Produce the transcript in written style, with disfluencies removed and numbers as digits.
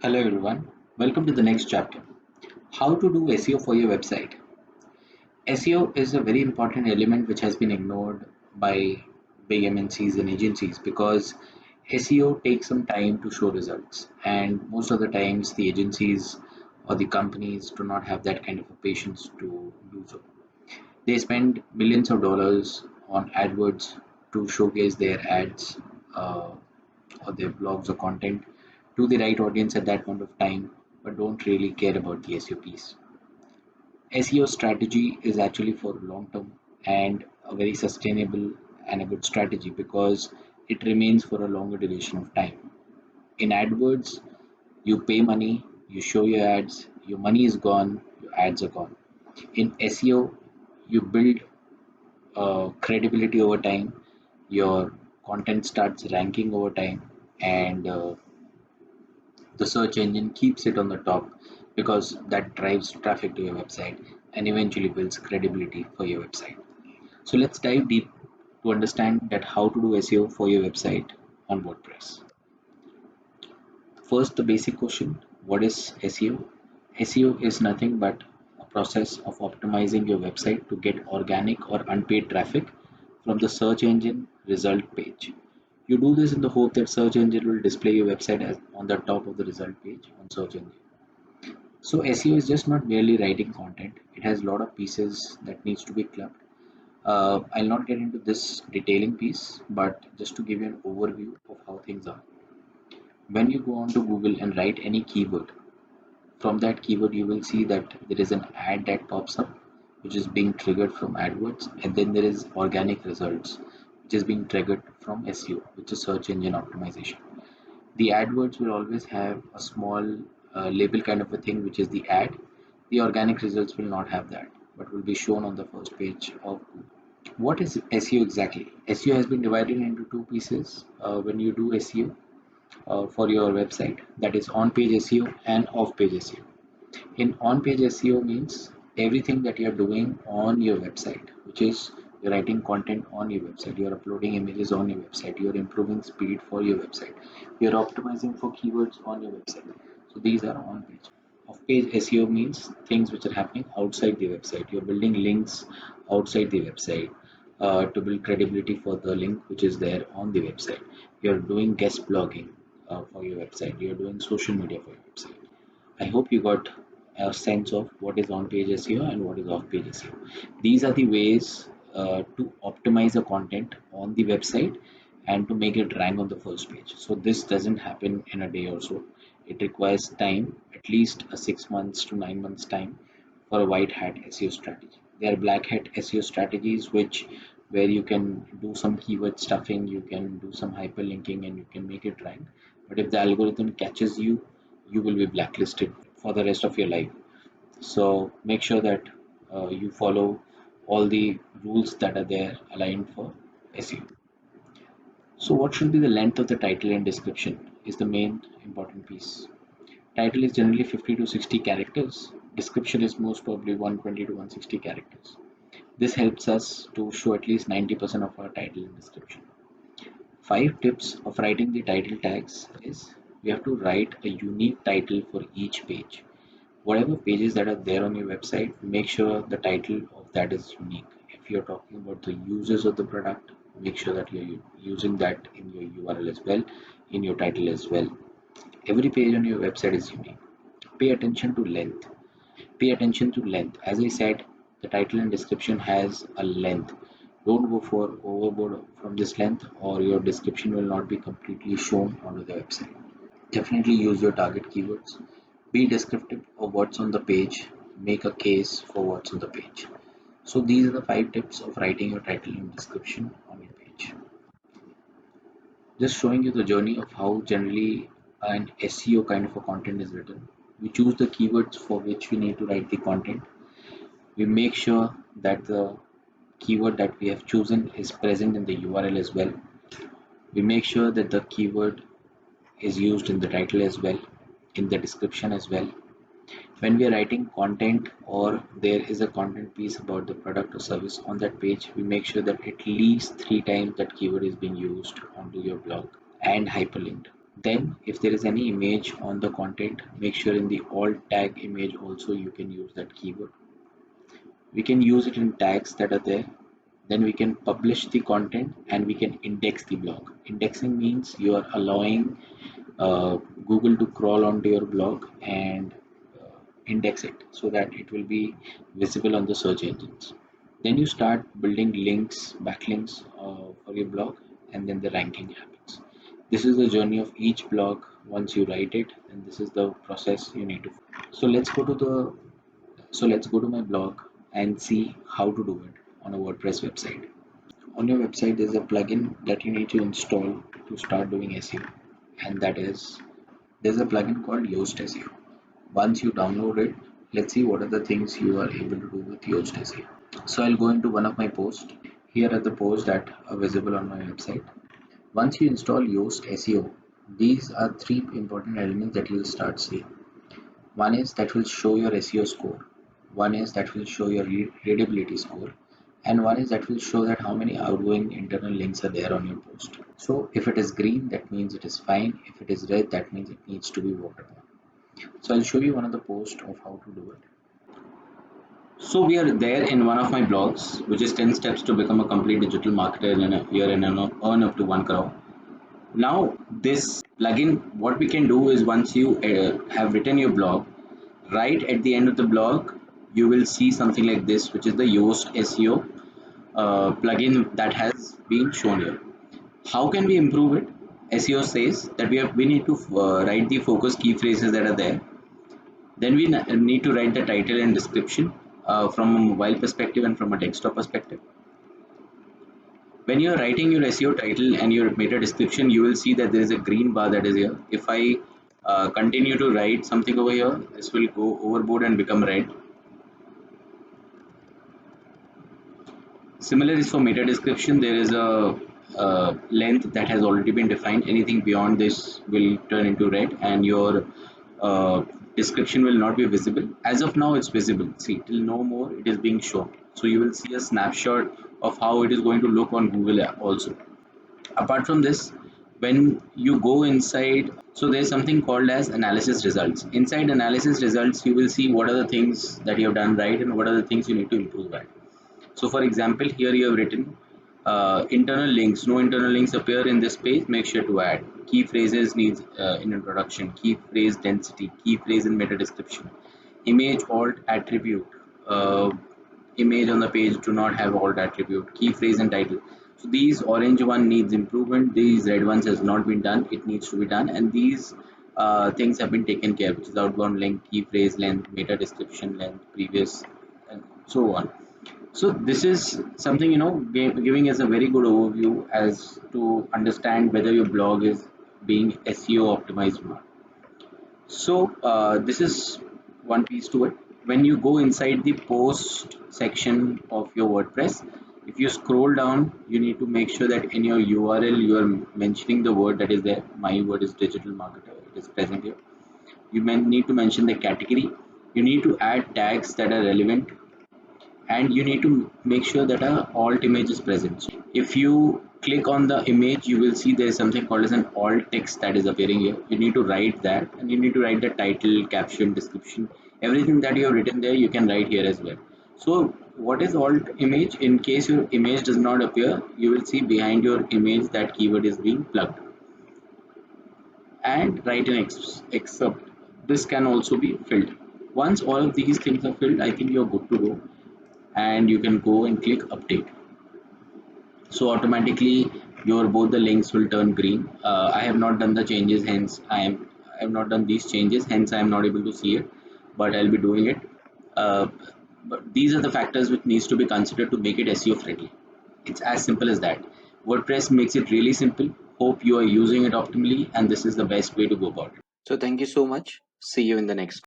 Hello everyone, welcome to the next chapter. How to do SEO for your website. SEO is a very important element which has been ignored by big MNCs and agencies because SEO takes some time to show results, and most of the times the agencies or the companies do not have that kind of a patience to do so. They spend millions of dollars on AdWords to showcase their ads uh, or their blogs or content to the right audience at that point of time, but don't really care about the SEO piece. SEO strategy is actually for long term and a very sustainable and a good strategy because it remains for a longer duration of time. In AdWords, you pay money, you show your ads, your money is gone, your ads are gone. In SEO, you build credibility over time, your content starts ranking over time, and the search engine keeps it on the top because that drives traffic to your website and eventually builds credibility for your website. So let's dive deep to understand that how to do SEO for your website on WordPress. First, the basic question, what is SEO? SEO is nothing but a process of optimizing your website to get organic or unpaid traffic from the search engine result page. You do this in the hope that search engine will display your website as on the top of the result page on search engine. So SEO is just not merely writing content. It has a lot of pieces that needs to be clubbed. I'll not get into this detailing piece, but just to give you an overview of how things are. When you go on to Google and write any keyword, from that keyword you will see that there is an ad that pops up, which is being triggered from AdWords, and then there is organic results, which is being triggered from SEO, which is search engine optimization. The AdWords will always have a small label kind of a thing, which is the ad. The organic results will not have that, but will be shown on the first page of Google. What is SEO exactly? SEO has been divided into two pieces when you do SEO for your website, that is on page SEO and off page SEO. In on page SEO means everything that you're doing on your website, which is you're writing content on your website, you're uploading images on your website, you're improving speed for your website, you're optimizing for keywords on your website. So these are on page. Off page SEO means things which are happening outside the website. You're building links outside the website to build credibility for the link which is there on the website. You're doing guest blogging for your website. You're doing social media for your website. I hope you got a sense of what is on page SEO and what is off page SEO. These are the ways to optimize the content on the website and to make it rank on the first page. So this doesn't happen in a day or so. It requires time, at least a 6 months to 9 months time for a white hat SEO strategy. There are black hat SEO strategies which where you can do some keyword stuffing, you can do some hyperlinking and you can make it rank. But if the algorithm catches you, you will be blacklisted for the rest of your life. So make sure that you follow all the rules that are there aligned for SEO. So what should be the length of the title and description is the main important piece. Title is generally 50 to 60 characters. Description is most probably 120 to 160 characters. This helps us to show at least 90% of our title and description. 5 tips of writing the title tags is we have to write a unique title for each page. Whatever pages that are there on your website, make sure the title of that is unique. If you're talking about the users of the product, make sure that you're using that in your URL as well, in your title as well. Every page on your website is unique. Pay attention to length. Pay attention to length. As I said, the title and description has a length. Don't go for overboard from this length or your description will not be completely shown onto the website. Definitely use your target keywords. Be descriptive of what's on the page. Make a case for what's on the page. So these are the 5 tips of writing your title and description on your page. Just showing you the journey of how generally an SEO kind of a content is written. We choose the keywords for which we need to write the content. We make sure that the keyword that we have chosen is present in the URL as well. We make sure that the keyword is used in the title as well, in the description as well. When we are writing content or there is a content piece about the product or service on that page, we make sure that at least 3 times that keyword is being used onto your blog and hyperlinked. Then if there is any image on the content, make sure in the alt tag image also you can use that keyword. We can use it in tags that are there. Then we can publish the content and we can index the blog. Indexing means you are allowing Google to crawl onto your blog and index it so that it will be visible on the search engines. Then you start building links, backlinks for your blog, and then the ranking happens. This is the journey of each blog once you write it, and this is the process you need to. So let's go to the so let's go to my blog and see how to do it on a WordPress website. On your website, there's a plugin that you need to install to start doing SEO, and that is there's a plugin called Yoast SEO. Once you download it, let's see what are the things you are able to do with Yoast SEO. So I'll go into one of my posts. Here are the posts that are visible on my website. Once you install Yoast SEO, these are three important elements that you'll start seeing. One is that will show your SEO score, one is that will show your readability score, and one is that will show that how many outgoing internal links are there on your post. So if it is green, that means it is fine. If it is red, that means it needs to be worked upon. So I'll show you one of the posts of how to do it. So we are there in one of my blogs, which is 10 steps to become a complete digital marketer in a year and earn up to 1 crore. Now, this plugin, what we can do is once you have written your blog, right at the end of the blog, you will see something like this, which is the Yoast SEO plugin that has been shown here. How can we improve it? SEO says that we need to write the focus key phrases that are there. Then we need to write the title and description from a mobile perspective and from a desktop perspective. When you're writing your SEO title and your meta description, you will see that there is a green bar that is here. If I continue to write something over here, this will go overboard and become red. Similar is for meta description. There is a length that has already been defined. Anything beyond this will turn into red, and your uh, description will not be visible. As of now, it's visible. See, till no more, it is being shown. So you will see a snapshot of how it is going to look on Google also. Apart from this, when you go inside, so there's something called as analysis results. Inside analysis results, you will see what are the things that you have done right and what are the things you need to improve at. So for example, here you have written internal links. No internal links appear in this page. Make sure to add key phrases needs in introduction, key phrase density, key phrase in meta description, image alt attribute. Image on the page do not have alt attribute, key phrase and title. So these orange one needs improvement. These red ones has not been done. It needs to be done, and these things have been taken care, which is outbound link, key phrase length, meta description length, previous, and so on. So this is something, giving us a very good overview as to understand whether your blog is being SEO optimized or not. So this is one piece to it. When you go inside the post section of your WordPress, if you scroll down, you need to make sure that in your URL you are mentioning the word that is there. My word is digital marketer. It is present here. You may need to mention the category. You need to add tags that are relevant, and you need to make sure that a alt image is present. So if you click on the image, you will see there is something called as an alt text that is appearing here. You need to write that, and you need to write the title, caption, description, everything that you have written there you can write here as well. So what is alt image? In case your image does not appear, you will see behind your image that keyword is being plugged, and write an excerpt. This can also be filled. Once all of these things are filled, I think you're good to go, and you can go and click update. So automatically your both the links will turn green. I have not done the changes, hence I have not done these changes, hence I am not able to see it, but I'll be doing it. uh, but these are the factors which needs to be considered to make it SEO friendly. It's as simple as that. WordPress makes it really simple. Hope you are using it optimally, and this is the best way to go about it. So thank you so much. See you in the next